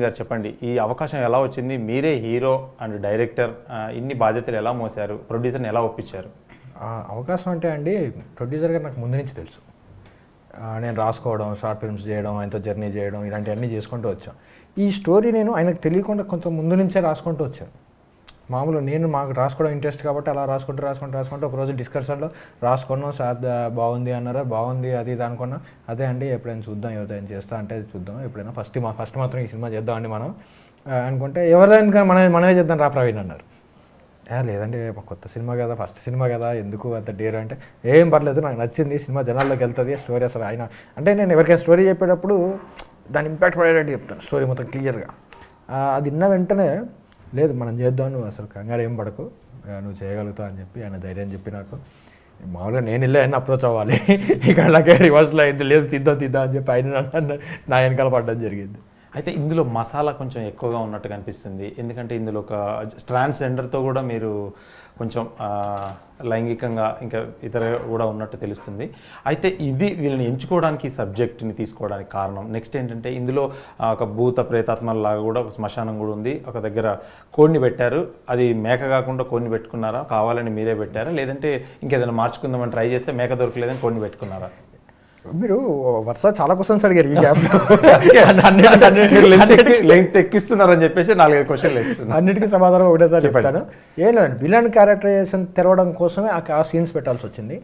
గారు చెప్పండి, ఈ అవకాశం ఎలా వచ్చింది? మీరే హీరో అండ్ డైరెక్టర్, ఇన్ని బాధ్యతలు ఎలా మోసారు? ప్రొడ్యూసర్ని ఎలా ఒప్పించారు? అవకాశం అంటే అండి, ప్రొడ్యూసర్ గారు నాకు ముందు నుంచి తెలుసు. నేను రాసుకోవడం, షార్ట్ ఫిల్మ్స్ చేయడం, ఆయనతో జర్నీ చేయడం, ఇలాంటివన్నీ చేసుకుంటూ వచ్చాను. ఈ స్టోరీ నేను ఆయనకు తెలియకుండా కొంచెం ముందు నుంచే రాసుకుంటూ వచ్చాను. మామూలుగా మాకు రాసుకోవడం ఇంట్రెస్ట్ కాబట్టి అలా రాసుకుంటూ ఒకరోజు డిస్కషన్లో రాసుకున్నాం. సార్ బాగుంది అన్నారా, బాగుంది అది ఇది అనుకున్నా. అదే అండి ఎప్పుడైనా చూద్దాం, ఎవరైనా చేస్తా అంటే చూద్దాం, ఎప్పుడైనా ఫస్ట్ మాత్రం ఈ సినిమా చేద్దామండి మనం అనుకుంటే, ఎవరైనా మనమే చేద్దాం రా ప్రవీణ్ అన్నారు. లేదండి కొత్త సినిమా కదా, ఫస్ట్ సినిమా కదా, ఎందుకు అంత డేర్ అంటే, ఏం పర్లేదు నాకు నచ్చింది సినిమా, జనాల్లోకి వెళ్తుంది స్టోరీ. అసలు ఆయన అంటే నేను ఎవరికైనా స్టోరీ చెప్పేటప్పుడు దాని ఇంపాక్ట్ పడేటట్టు చెప్తాను, స్టోరీ మొత్తం క్లియర్గా. అది విన్న వెంటనే లేదు మనం చేద్దాం, నువ్వు అసలు కంగారు ఏం పడకు, నువ్వు చేయగలుగుతావు అని చెప్పి ఆయన ధైర్యం చెప్పి నాకు. మామూలుగా నేను ఇల్లే ఆయన అప్రోచ్ అవ్వాలి, ఇక్కడ నాకే రివర్స్లో అయింది, లేదు తీద్దాం అని చెప్పి ఆయన నా వెనకాల పడడం జరిగింది. అయితే ఇందులో మసాలా కొంచెం ఎక్కువగా ఉన్నట్టుగా అనిపిస్తుంది. ఎందుకంటే ఇందులో ఒక ట్రాన్స్జెండర్తో కూడా మీరు కొంచెం లైంగికంగా ఇంకా ఇతర కూడా ఉన్నట్టు తెలుస్తుంది. అయితే ఇది వీళ్ళని ఎంచుకోవడానికి, సబ్జెక్ట్ని తీసుకోవడానికి కారణం నెక్స్ట్ ఏంటంటే, ఇందులో ఒక భూత ప్రేతాత్మలాగా కూడా ఒక శ్మశానం కూడా ఉంది. ఒక దగ్గర కోడిని పెట్టారు, అది మేక కాకుండా కోడిని పెట్టుకున్నారా? కావాలని మీరే పెట్టారా? లేదంటే ఇంకేదైనా మార్చుకుందామని ట్రై చేస్తే మేక దొరకలేదని కోడిని పెట్టుకున్నారా? మీరు వరుస చాలా క్వశ్చన్స్ అడిగారు ఈ గ్యాప్లో. లెంగ్త్ ఎక్కిస్తున్నారని చెప్పేసి 4-5 క్వశ్చన్లు వేస్తున్నారు. అన్నిటికీ సమాధానం ఒకటేసారి చెప్తాను. ఏం లేదండి, విలన్ క్యారెక్టరైజేషన్ తెరవడం కోసమే ఆ సీన్స్ పెట్టాల్సి వచ్చింది.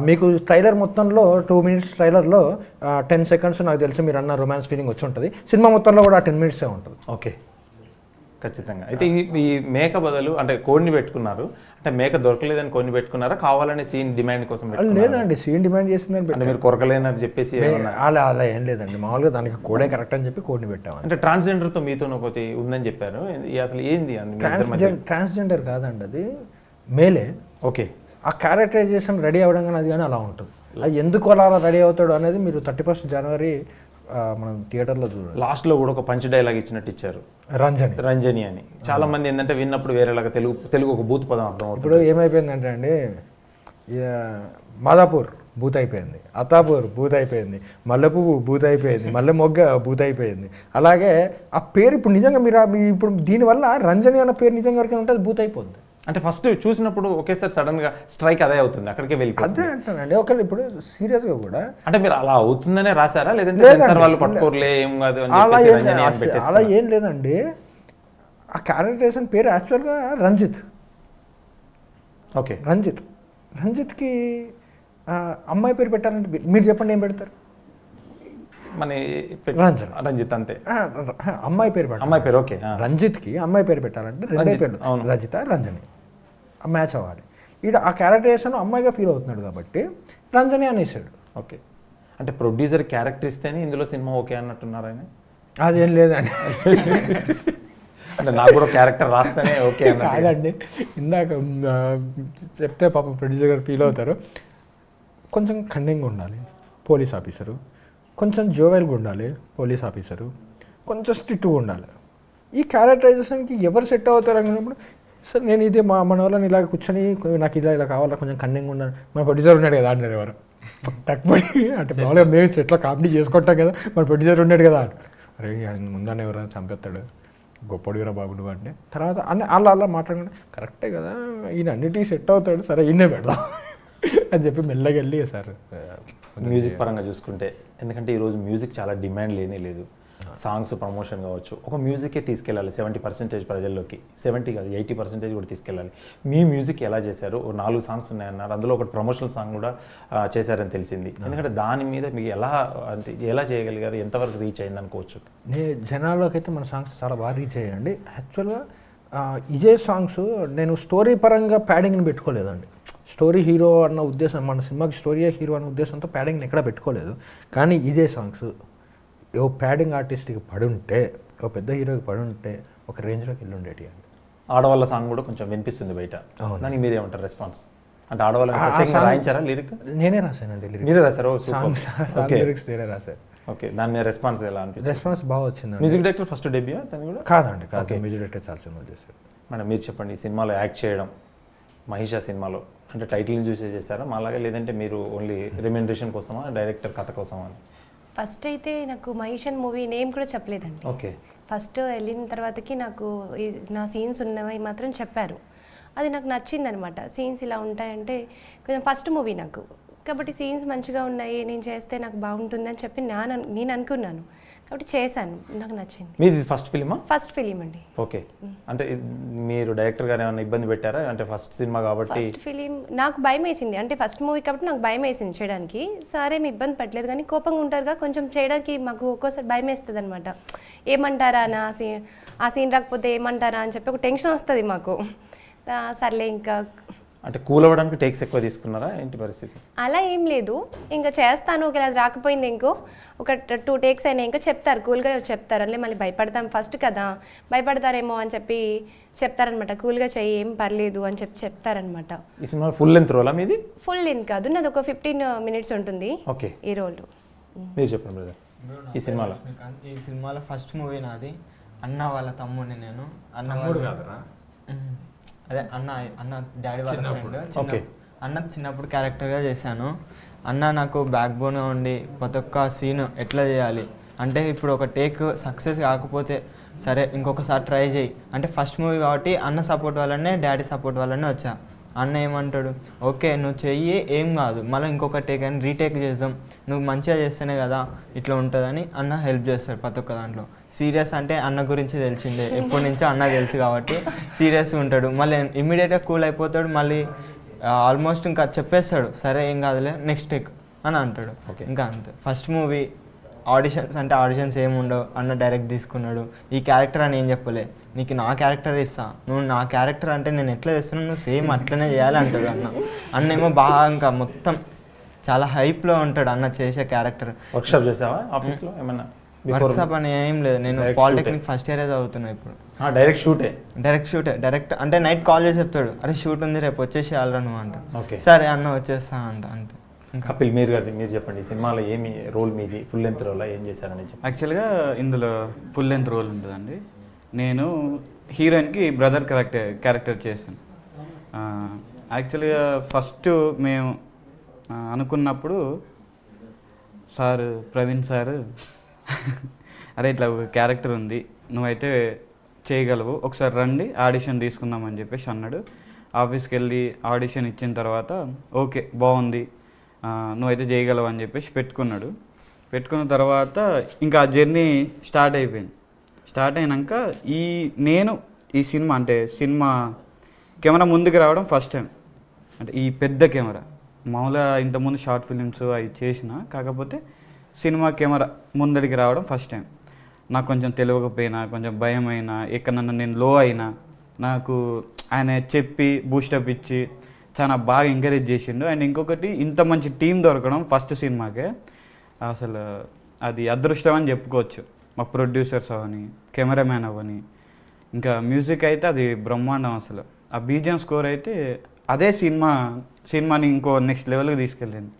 మీకు ట్రైలర్ మొత్తంలో 2 minutes ట్రైలర్లో 10 seconds నాకు తెలిసి మీరు అన్న రొమాన్స్ ఫీలింగ్ వచ్చి ఉంటుంది. సినిమా మొత్తంలో కూడా 10 minutes ఉంటుంది. ఓకే, ఖచ్చితంగా. అయితే ఈ మేక బదులు అంటే కోడిని పెట్టుకున్నారు, అంటే మేక దొరకలేదని కోడిని పెట్టుకున్నారా? కావాలని సీన్ డిమాండ్ కోసం? లేదండి, సీన్ డిమాండ్ చేసిందని అంటే మీరు కొరకలేనని చెప్పేసి అలా ఏం లేదండి, మామూలుగా దానికి కోడే కరెక్ట్ అని చెప్పి కోడిని పెట్టాము. అంటే ట్రాన్స్జెండర్తో మీతో ఒకటి ఉందని చెప్పారు, అసలు ఏంది? ట్రాన్స్జెండర్ కాదండి, అది మేలే. ఓకే, ఆ క్యారెక్టరైజేషన్ రెడీ అవ్వడం కానీ అది కానీ అలా ఉంటుంది. అది ఎందుకు అలా రెడీ అవుతాడు అనేది మీరు 31st January మనం థియేటర్లో చూడాలి. లాస్ట్లో కూడా ఒక పంచ్ డైలాగ్ ఇచ్చినట్టు ఇచ్చారు, రంజని అని. చాలా మంది ఏంటంటే విన్నప్పుడు వేరేలాగా తెలుగు ఒక బూత్ పదం అర్థం అవుతుంది. ఇప్పుడు ఏమైపోయిందంటే అండి, మాదాపూర్ బూత్ అయిపోయింది, అత్తాపూర్ బూత్ అయిపోయింది, మల్లెపువ్వు బూత్ అయిపోయింది, మల్లె మొగ్గ బూత్ అయిపోయింది. అలాగే ఆ పేరు ఇప్పుడు నిజంగా మీరు ఇప్పుడు దీనివల్ల రంజని అన్న పేరు నిజంగా ఎవరికైనా ఉంటే అది బూత్ అయిపోద్ది. అంటే ఫస్ట్ చూసినప్పుడు ఒకేసారి సడన్గా స్ట్రైక్ అదే అవుతుంది, అక్కడికే వెళ్ళిపోతుంది. అదే అంటానండి. ఒకళ్ళు ఇప్పుడు సీరియస్గా కూడా అంటే మీరు అలా అవుతుందనే రాశారా, లేదంటే వాళ్ళు పట్టుకోరలే ఏం కాదు అలా ఏం లేదండి. ఆ క్యారెక్టరైజేషన్ పేరు యాక్చువల్గా రంజిత్. ఓకే, రంజిత్కి అమ్మాయి పేరు పెట్టాలంటే మీరు చెప్పండి ఏం పెడతారు? మన రంజిత్ అంతే. అమ్మాయి పేరు ఓకే. రంజిత్కి అమ్మాయి పేరు పెట్టాలంటే 2 పేర్లు, రజిత, రంజని మ్యాచ్ అవ్వాలి. ఈడ ఆ క్యారెక్టరైజేషన్ అమ్మాయిగా ఫీల్ అవుతున్నాడు కాబట్టి రంజని అనేసాడు. ఓకే, అంటే ప్రొడ్యూసర్ క్యారెక్టర్ ఇస్తేనే ఇందులో సినిమా ఓకే అన్నట్టున్నారు ఆయన? అదేం లేదండి, అంటే నాకు కూడా క్యారెక్టర్ రాస్తేనే ఓకే కాదండి. ఇందాక చెప్తే పాపం ప్రొడ్యూసర్ గారు ఫీల్ అవుతారు. కొంచెం కన్నింగ్ ఉండాలి పోలీస్ ఆఫీసరు, కొంచెం జోవెల్గా ఉండాలి పోలీస్ ఆఫీసరు, కొంచెం స్ట్రిక్ట్గా ఉండాలి. ఈ క్యారెక్టరైజేషన్కి ఎవరు సెట్ అవుతారు అనుకున్నప్పుడు, సార్ నేను ఇది మన వాళ్ళని ఇలా కూర్చొని నాకు ఇలా కావాలా, కొంచెం కన్నింగ్ ఉండాలి. మన ప్రొడ్యూసర్ ఉన్నాడు కదా అంటారు ఎవరు తక్కువడి, అంటే మామూలుగా మేము సెట్లో కామెడీ చేసుకుంటాం కదా, మన ప్రొడ్యూసర్ ఉన్నాడు కదా. అరే ముందానే ఎవరైనా చంపేస్తాడు, గొప్పడిగా బాబు నువ్వు అంటే. తర్వాత అలా మాట్లాడుకుంటే కరెక్టే కదా, ఈయన అన్నిటికీ సెట్ అవుతాడు, సరే ఈయనే పెడదాం అని చెప్పి మెల్లగా వెళ్ళి సార్. మ్యూజిక్ పరంగా చూసుకుంటే, ఎందుకంటే ఈరోజు మ్యూజిక్ చాలా డిమాండ్ లేదు. సాంగ్స్ ప్రమోషన్ కావచ్చు, ఒక మ్యూజికే తీసుకెళ్ళాలి 70% ప్రజల్లోకి, 70 కాదు 80% కూడా తీసుకెళ్ళాలి. మీ మ్యూజిక్ ఎలా చేశారు? 4 సాంగ్స్ ఉన్నాయన్నారు, అందులో ఒకటి ప్రమోషనల్ సాంగ్ కూడా చేశారని తెలిసింది. ఎందుకంటే దాని మీద మీకు ఎలా చేయగలిగారు, ఎంతవరకు రీచ్ అయింది అనుకోవచ్చు? జనాల్లోకి అయితే మన సాంగ్స్ చాలా బాగా రీచ్ అయ్యాయండి. యాక్చువల్గా ఇదే సాంగ్స్ నేను స్టోరీ పరంగా ప్యాడింగ్ని పెట్టుకోలేదండి. స్టోరీ హీరో అన్న ఉద్దేశం, మన సినిమాకి స్టోరీయే హీరో అన్న ఉద్దేశంతో ప్యాడింగ్ని ఎక్కడా పెట్టుకోలేదు. కానీ ఇదే సాంగ్స్ ఓ ప్యాడింగ్ ఆర్టిస్ట్కి పడుంటే, ఓ పెద్ద హీరోకి పడుంటే ఒక రేంజ్లోకి వెళ్ళి ఉండేటి అండి. ఆడవాళ్ళ సాంగ్ కూడా కొంచెం వినిపిస్తుంది బయట, దానికి మీరేమంటారు రెస్పాన్స్? అంటే ఆడవాళ్ళని రాయించారా లిరిక్? నేనే రాశానండి. మీరే రాశారు? లిరిక్స్ నేనే రాశాను. ఓకే, దాని మీద రెస్పాన్స్ ఎలా అనిపించింది? రెస్పాన్స్ బాగా వచ్చింది. మ్యూజిక్ డైరెక్టర్ ఫస్ట్ డెబ్యూ తను కూడా? కాదండి, మ్యూజిక్ డైరెక్టర్ చాలా సినిమాలు చేశారు. మేడం మీరు చెప్పండి, ఈ సినిమాలో యాక్ట్ చేయడం, మహిషా సినిమాలో అంటే టైటిల్ని చూసే చేస్తారా మాలాగా, లేదంటే మీరు ఓన్లీ రెమ్యూనరేషన్ కోసమా, డైరెక్టర్ కథ కోసమా? ఫస్ట్ అయితే నాకు మహిషన్ మూవీ నేమ్ కూడా చెప్పలేదండి. ఓకే. ఫస్ట్ వెళ్ళిన తర్వాతకి నాకు నా సీన్స్ ఉన్నవి మాత్రం చెప్పారు. అది నాకు నచ్చిందనమాట. సీన్స్ ఇలా ఉంటాయంటే కొంచెం ఫస్ట్ మూవీ నాకు, కాబట్టి సీన్స్ మంచిగా ఉన్నాయి, నేను చేస్తే నాకు బాగుంటుందని చెప్పి నేను అనుకున్నాను, కాబట్టి చేశాను, నాకు నచ్చింది. మీది ఫస్ట్ ఫిలిమా? ఫస్ట్ ఫిలిం అండి. ఓకే. అంటే మీరు డైరెక్టర్ గారు ఏమైనా ఇబ్బంది పెట్టారా? అంటే ఫస్ట్ సినిమా కాబట్టి. ఫస్ట్ ఫిలిం నాకు భయం వేసింది, అంటే ఫస్ట్ మూవీ కాబట్టి నాకు భయం వేసింది చేయడానికి. సరే మీ ఇబ్బంది పెట్టలేదు, కానీ కోపంగా ఉంటారుగా కొంచెం చేయడానికి మాకు ఒక్కోసారి భయం వేస్తుంది అనమాట. ఏమంటారా ఆ సీన్ రాకపోతే ఏమంటారా అని చెప్పి ఒక టెన్షన్ వస్తుంది మాకు. సర్లే ఇంకా అంటే కూల్ అవ్వడానికి టేక్స్ ఎక్కువ తీసుకున్నారా ఏంటి పరిస్థితి? అలా ఏం లేదు, ఇంకా చేస్తాను, ఒకవేళ అది రాకపోయింది ఇంకో ఒక 2 టేక్స్ అయినా ఇంకా చెప్తారు, కూల్గా చెప్తారు. అంటే మళ్ళీ భయపడతాం ఫస్ట్ కదా, భయపడతారేమో అని చెప్పి చెప్తారనమాట. కూల్గా చెయ్యి, ఏం పర్లేదు అని చెప్పి చెప్తారనమాట. ఈ సినిమా ఫుల్ లెంత్ రోలా మీది? ఫుల్ లెంత్ కాదు, నాది ఒక 15 minutes ఉంటుంది. ఓకే. ఈ రోల్ మీరు చెప్పండి బ్రదర్. ఈ సినిమాలో ఫస్ట్ మూవీ నాది. అన్న వాళ్ళ తమ్ముడిని నేను. తమ్ముడు కాదురా, అదే అన్న డాడీ వాళ్ళ ఫ్రెండ్. ఓకే. అన్న చిన్నప్పుడు క్యారెక్టర్గా చేశాను. అన్న నాకు బ్యాక్ బోన్ ఉండి ప్రతి ఒక్క సీన్ ఎట్లా చేయాలి అంటే, ఇప్పుడు ఒక టేక్ సక్సెస్ కాకపోతే సరే ఇంకొకసారి ట్రై చేయి అంటే, ఫస్ట్ మూవీ కాబట్టి అన్న సపోర్ట్ వల్లనే, డాడీ సపోర్ట్ వల్లనే వచ్చా. అన్న ఏమంటాడు, ఓకే నువ్వు చెయ్యి, ఏం కాదు, మళ్ళీ ఇంకొక టేక్ అని రీటేక్ చేద్దాం, నువ్వు మంచిగా చేస్తేనే కదా ఇట్లా ఉంటుందని అన్న హెల్ప్ చేస్తాడు ప్రతి ఒక్క దాంట్లో. సీరియస్ అంటే అన్న గురించి తెలిసిందే, ఎప్పటి నుంచో అన్న తెలుసు కాబట్టి సీరియస్గా ఉంటాడు. మళ్ళీ ఇమ్మీడియట్గా కూల్ అయిపోతాడు, మళ్ళీ ఆల్మోస్ట్ ఇంకా చెప్పేస్తాడు, సరే ఏం కాదులే నెక్స్ట్ టేక్ అని అంటాడు. ఇంకా అంతే. ఫస్ట్ మూవీ ఆడిషన్స్ ఏమి ఉండవు, అన్న డైరెక్ట్ తీసుకున్నాడు. ఈ క్యారెక్టర్ అని ఏం చెప్పలే, నీకు నా క్యారెక్టర్ ఇస్తా, నువ్వు నా క్యారెక్టర్ అంటే నేను ఎట్లా చేస్తున్నాను నువ్వు సేమ్ అట్లనే చేయాలి అంటాడు అన్న ఏమో బాగా ఇంకా మొత్తం చాలా హైప్లో ఉంటాడు అన్న చేసే క్యారెక్టర్. వర్క్షాప్ చేసావా ఆఫీస్లో ఏమన్నా? వర్క్షాప్ అని ఏం లేదు, నేను పాలిటెక్నిక్ ఫస్ట్ ఇయర్ చదువుతున్నా ఇప్పుడు. డైరెక్ట్ షూటే అంటే నైట్ కాల్ చేసి చెప్తాడు, అరే షూట్ ఉంది రేపు వచ్చేసి వెళ్ళరా నువ్వు అంట. ఓకే. సరే అన్న వచ్చేస్తా అంట, అంతే. కపిల్ మీరు చెప్పండి, ఈ సినిమాలో ఏమి రోల్ మీది? ఫుల్ లెంత్ రోల్ ఏం చేశారని చెప్పి. యాక్చువల్గా ఇందులో ఫుల్ లెంత్ రోల్ ఉంటుందండి. నేను హీరోయిన్కి బ్రదర్ క్యారెక్టర్ చేశాను. యాక్చువల్గా ఫస్ట్ మేము అనుకున్నప్పుడు ప్రవీణ్ సార్ అరే ఇట్లా ఒక క్యారెక్టర్ ఉంది, నువ్వైతే చేయగలవు, ఒకసారి రండి ఆడిషన్ తీసుకుందామని చెప్పేసి అన్నాడు. ఆఫీస్కి వెళ్ళి ఆడిషన్ ఇచ్చిన తర్వాత ఓకే బాగుంది, నువ్వైతే చేయగలవు అని చెప్పేసి పెట్టుకున్న తర్వాత ఇంకా ఆ జర్నీ స్టార్ట్ అయినాక నేను ఈ సినిమా కెమెరా ముందుకు రావడం ఫస్ట్ టైం. అంటే ఈ పెద్ద కెమెరా మామూలుగా ఇంతకుముందు షార్ట్ ఫిలిమ్స్ అవి చేసిన, కాకపోతే సినిమా కెమెరా ముందడికి రావడం ఫస్ట్ టైం. నాకు కొంచెం తెలియకపోయినా, కొంచెం భయం అయినా, ఎక్కడన్నా నేను లో అయినా నాకు ఆయన చెప్పి బూస్టప్ ఇచ్చి చాలా బాగా ఎంకరేజ్ చేసిండు. అండ్ ఇంకొకటి ఇంత మంచి టీం దొరకడం ఫస్ట్ సినిమాకే అసలు అది అదృష్టం అని చెప్పుకోవచ్చు. మా ప్రొడ్యూసర్స్ అవని, కెమెరామ్యాన్ అవని, ఇంకా మ్యూజిక్ అయితే అది బ్రహ్మాండం. అసలు ఆ బీజిఎం స్కోర్ అయితే అదే సినిమాని ఇంకో నెక్స్ట్ లెవెల్కి తీసుకెళ్ళింది.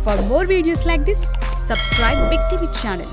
For more videos like this, subscribe Big TV channel.